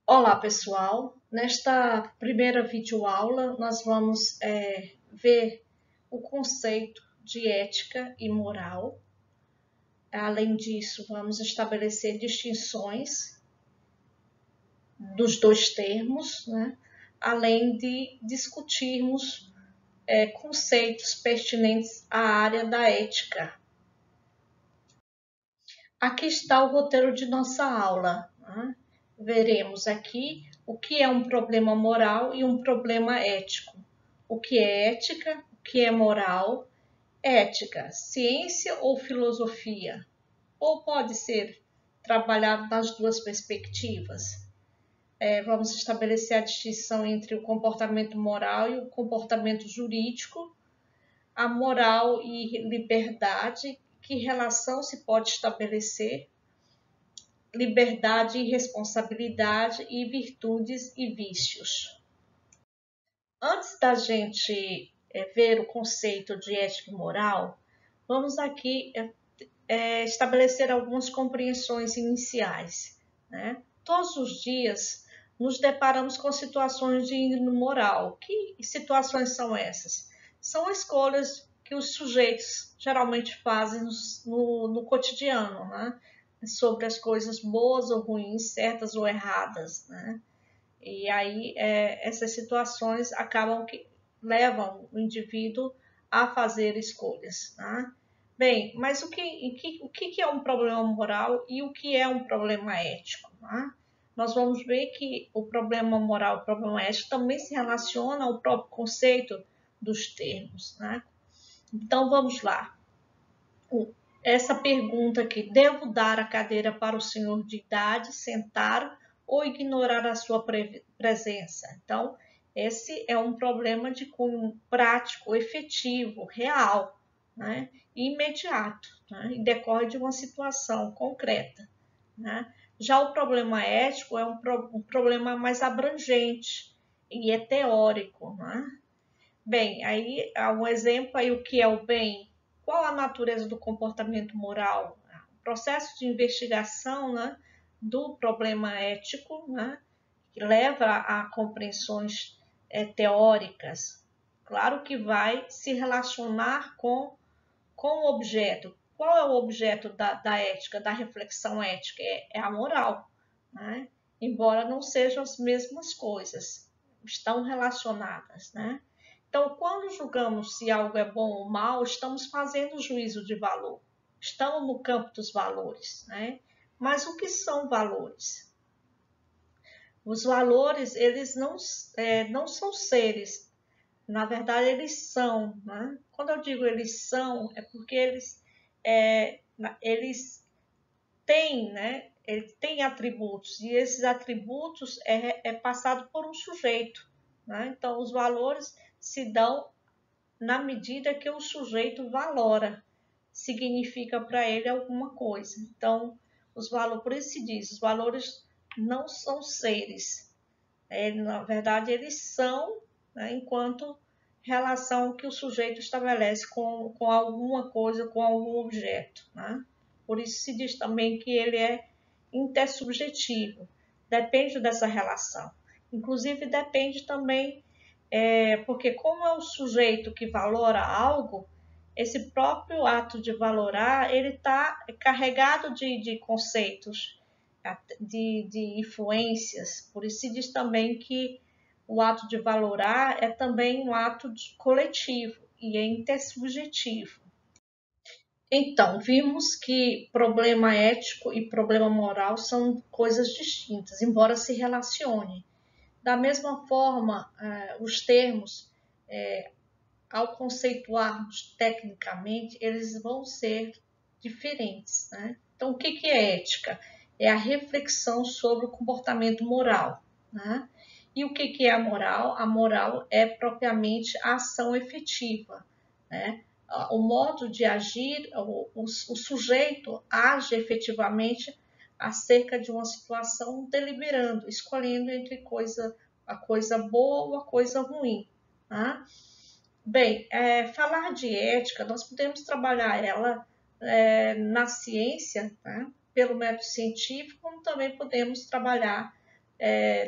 Olá, pessoal. Nesta primeira videoaula, nós vamos ver o conceito de ética e moral. Além disso, vamos estabelecer distinções dos dois termos, né? Além de discutirmos conceitos pertinentes à área da ética. Aqui está o roteiro de nossa aula, né? Veremos aqui o que é um problema moral e um problema ético. O que é ética, o que é moral. Ética, ciência ou filosofia? Ou pode ser trabalhado nas duas perspectivas. Vamos estabelecer a distinção entre o comportamento moral e o comportamento jurídico, a moral e liberdade, que relação se pode estabelecer, liberdade e responsabilidade e virtudes e vícios. Antes da gente ver o conceito de ética e moral, vamos aqui estabelecer algumas compreensões iniciais, né? Todos os dias nos deparamos com situações de índole moral. Que situações são essas? São escolhas que os sujeitos geralmente fazem no cotidiano, né? Sobre as coisas boas ou ruins, certas ou erradas, né? E aí essas situações acabam que levam o indivíduo a fazer escolhas, né? Bem, mas o que é um problema moral e o que é um problema ético, né? Nós vamos ver que o problema moral e o problema ético também se relacionam ao próprio conceito dos termos, né? Então vamos lá. Essa pergunta aqui: devo dar a cadeira para o senhor de idade sentar ou ignorar a sua presença? Então, esse é um problema de cunho prático, efetivo, real, né? E imediato, né? E decorre de uma situação concreta, né? Já o problema ético é um problema mais abrangente e é teórico, né? Bem, aí há um exemplo aí, o que é o bem, qual a natureza do comportamento moral, o processo de investigação, né, do problema ético, né, que leva a compreensões teóricas. Claro que vai se relacionar com o objeto. Qual é o objeto da ética, da reflexão ética? É a moral, né? Embora não sejam as mesmas coisas, estão relacionadas, né? Então, quando julgamos se algo é bom ou mal, estamos fazendo juízo de valor, estamos no campo dos valores, né? Mas o que são valores? Os valores, eles não são seres, na verdade, eles são, né? Quando eu digo eles são, é porque eles têm, né? Ele tem atributos, e esses atributos é passado por um sujeito, né? Então, os valores se dão na medida que o sujeito valora, significa para ele alguma coisa. Então, os valores, por isso se diz, os valores não são seres, na verdade, eles são, né, enquanto relação que o sujeito estabelece com alguma coisa, com algum objeto, né? Por isso se diz também que ele é intersubjetivo, depende dessa relação. Inclusive, depende também, porque como é o sujeito que valora algo, esse próprio ato de valorar, ele está carregado de conceitos, de influências. Por isso se diz também que o ato de valorar é também um ato coletivo e é intersubjetivo. Então, vimos que problema ético e problema moral são coisas distintas, embora se relacionem. Da mesma forma, os termos, ao conceituarmos tecnicamente, eles vão ser diferentes, né? Então, o que é ética? É a reflexão sobre o comportamento moral, né? E o que é a moral? A moral é propriamente a ação efetiva, né? O modo de agir, o sujeito age efetivamente acerca de uma situação deliberando, escolhendo entre a coisa boa ou a coisa ruim, né? Bem, falar de ética, nós podemos trabalhar ela na ciência, tá? Pelo método científico, como também podemos trabalhar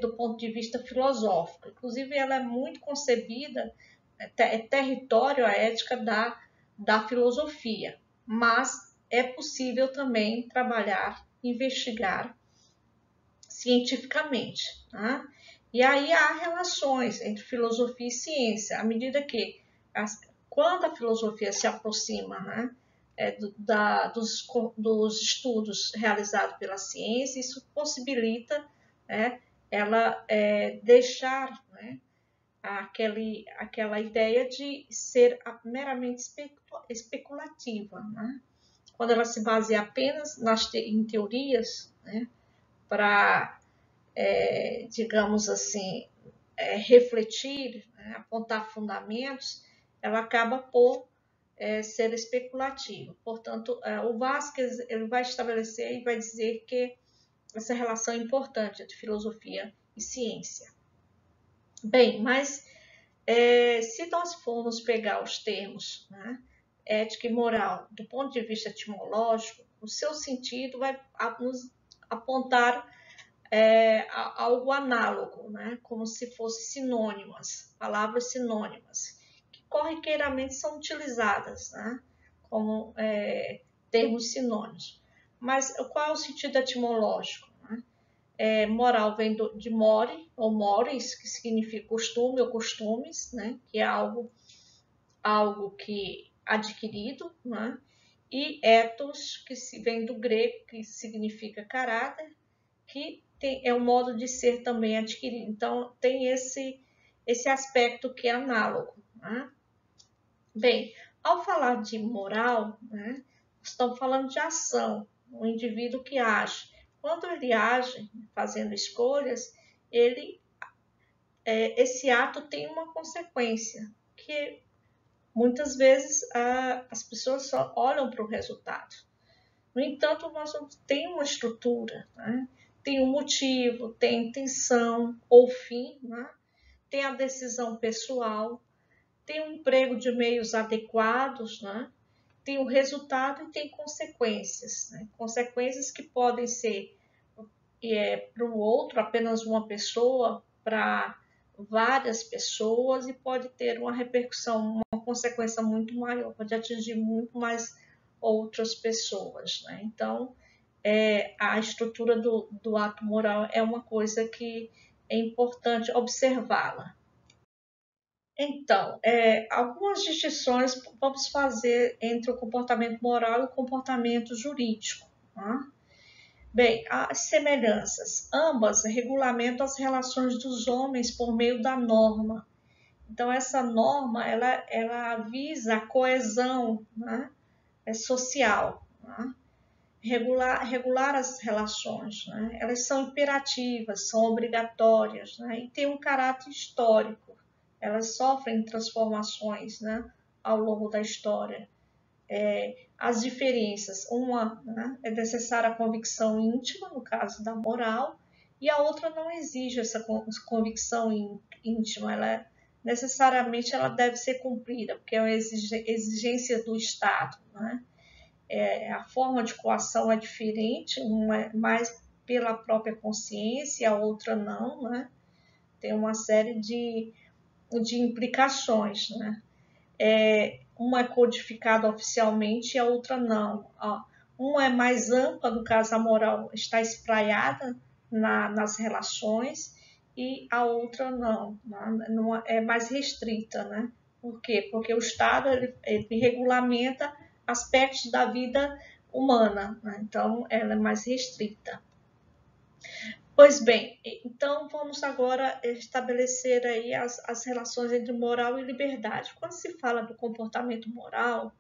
do ponto de vista filosófico. Inclusive, ela é muito concebida, é território a ética da filosofia, mas é possível também trabalhar, investigar cientificamente. Tá? E aí há relações entre filosofia e ciência, à medida que, quando a filosofia se aproxima, né, dos estudos realizados pela ciência, isso possibilita, né, ela deixar, né, aquela ideia de ser meramente especulativa, né? Quando ela se baseia apenas em teorias, né, para, digamos assim, refletir, né, apontar fundamentos, ela acaba por ser especulativa. Portanto, o Vasquez ele vai estabelecer e vai dizer que essa relação é importante entre filosofia e ciência. Bem, mas se nós formos pegar os termos, né, ética e moral do ponto de vista etimológico, o seu sentido vai nos apontar algo análogo, né, como se fossem sinônimas, palavras sinônimas, que corriqueiramente são utilizadas, né, como termos sinônimos. Mas qual é o sentido etimológico? Moral vem de more, ou mores, que significa costume ou costumes, né? Que é algo que adquirido, né? E ethos, que vem do grego, que significa caráter, que é um modo de ser também adquirido. Então, tem esse aspecto que é análogo. Né? Bem, ao falar de moral, né, estamos falando de ação, um indivíduo que age. Quando ele age, fazendo escolhas, esse ato tem uma consequência, que muitas vezes as pessoas só olham para o resultado. No entanto, nós tem uma estrutura, né? Tem um motivo, tem intenção ou fim, né? Tem a decisão pessoal, tem um emprego de meios adequados, né? Tem o resultado e tem consequências. Né? Consequências que podem ser para o outro, apenas uma pessoa, para várias pessoas e pode ter uma repercussão, uma consequência muito maior, pode atingir muito mais outras pessoas. Né? Então, a estrutura do ato moral é uma coisa que é importante observá-la. Então, algumas distinções vamos fazer entre o comportamento moral e o comportamento jurídico. Tá? Bem, as semelhanças. Ambas regulamentam as relações dos homens por meio da norma. Então, essa norma, ela visa a coesão, né, social. Né? Regular as relações. Né? Elas são imperativas, são obrigatórias, né? E têm um caráter histórico. Elas sofrem transformações, né, ao longo da história. As diferenças, uma, né, é necessária a convicção íntima, no caso da moral, e a outra não exige essa convicção íntima, necessariamente ela deve ser cumprida, porque é uma exigência do Estado. Né? A forma de coação é diferente, uma é mais pela própria consciência, a outra não. Né? Tem uma série de implicações. Né? Uma é codificada oficialmente e a outra não. Uma é mais ampla, no caso a moral está espraiada nas relações, e a outra não, é mais restrita. Né? Por quê? Porque o Estado ele regulamenta aspectos da vida humana, né? Então ela é mais restrita. Pois bem, então vamos agora estabelecer aí as relações entre moral e liberdade. Quando se fala do comportamento moral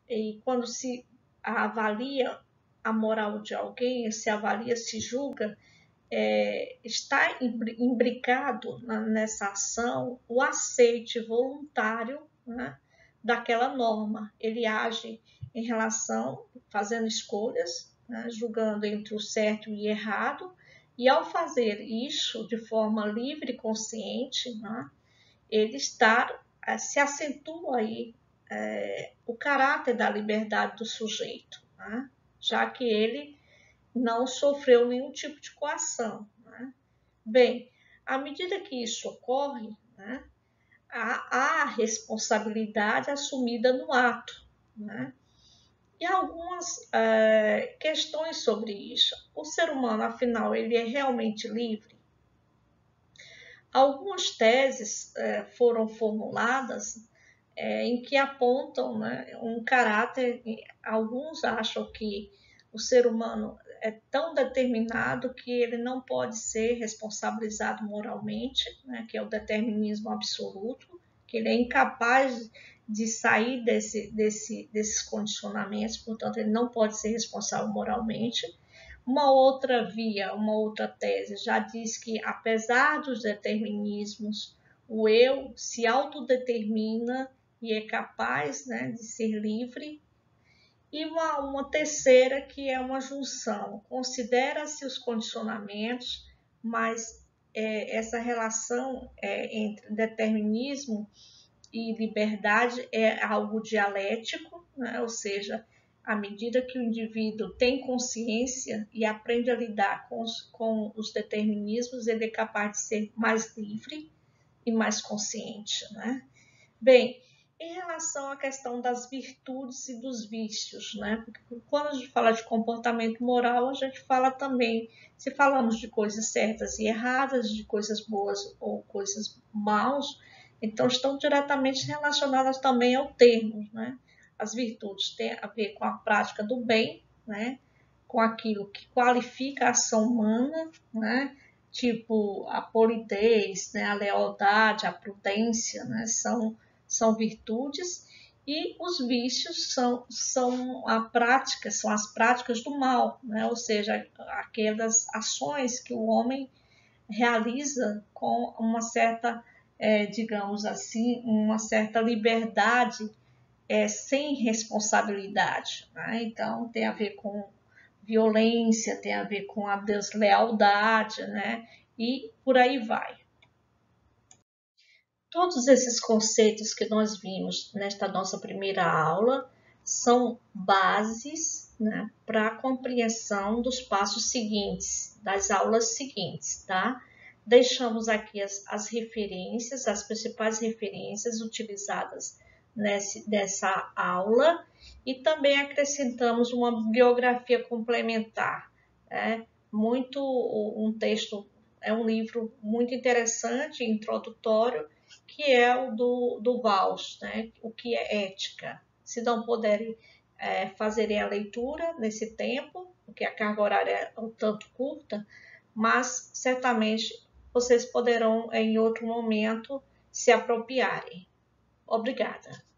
e quando se avalia a moral de alguém, se avalia, se julga, está imbricado nessa ação o aceite voluntário, né, daquela norma. Ele age em relação, fazendo escolhas, né, julgando entre o certo e o errado, e ao fazer isso de forma livre e consciente, né, ele se acentua aí o caráter da liberdade do sujeito, né, já que ele não sofreu nenhum tipo de coação. Né? Bem, à medida que isso ocorre, né, há responsabilidade assumida no ato, né? E algumas questões sobre isso. O ser humano, afinal, ele é realmente livre? Algumas teses foram formuladas em que apontam, né, um caráter. Alguns acham que o ser humano é tão determinado que ele não pode ser responsabilizado moralmente, né, que é o determinismo absoluto, que ele é incapaz de sair desses condicionamentos, portanto, ele não pode ser responsável moralmente. Uma outra via, uma outra tese já diz que, apesar dos determinismos, o eu se autodetermina e é capaz, né, de ser livre. E uma terceira, que é uma junção, considera-se os condicionamentos, mas essa relação entre determinismo e liberdade é algo dialético, né? Ou seja, à medida que o indivíduo tem consciência e aprende a lidar com os determinismos, ele é capaz de ser mais livre e mais consciente, né? Bem, em relação à questão das virtudes e dos vícios, né? Porque quando a gente fala de comportamento moral, a gente fala também, se falamos de coisas certas e erradas, de coisas boas ou coisas maus, então estão diretamente relacionadas também ao termo, né? As virtudes têm a ver com a prática do bem, né? Com aquilo que qualifica a ação humana, né? Tipo a polidez, né? A lealdade, a prudência, né? São virtudes, e os vícios são as práticas do mal, né? Ou seja, aquelas ações que o homem realiza com uma certa, digamos assim, uma certa liberdade, sem responsabilidade, né? Então, tem a ver com violência, tem a ver com a deslealdade, né? E por aí vai. Todos esses conceitos que nós vimos nesta nossa primeira aula são bases, né, para a compreensão dos passos seguintes, das aulas seguintes, tá? Deixamos aqui as referências, as principais referências utilizadas nessa aula, e também acrescentamos uma bibliografia complementar, né? Um texto, é um livro muito interessante, introdutório, que é o do Walsh, né? O que é ética. Se não puderem fazerem a leitura nesse tempo, porque a carga horária é um tanto curta, mas certamente vocês poderão, em outro momento, se apropriarem. Obrigada.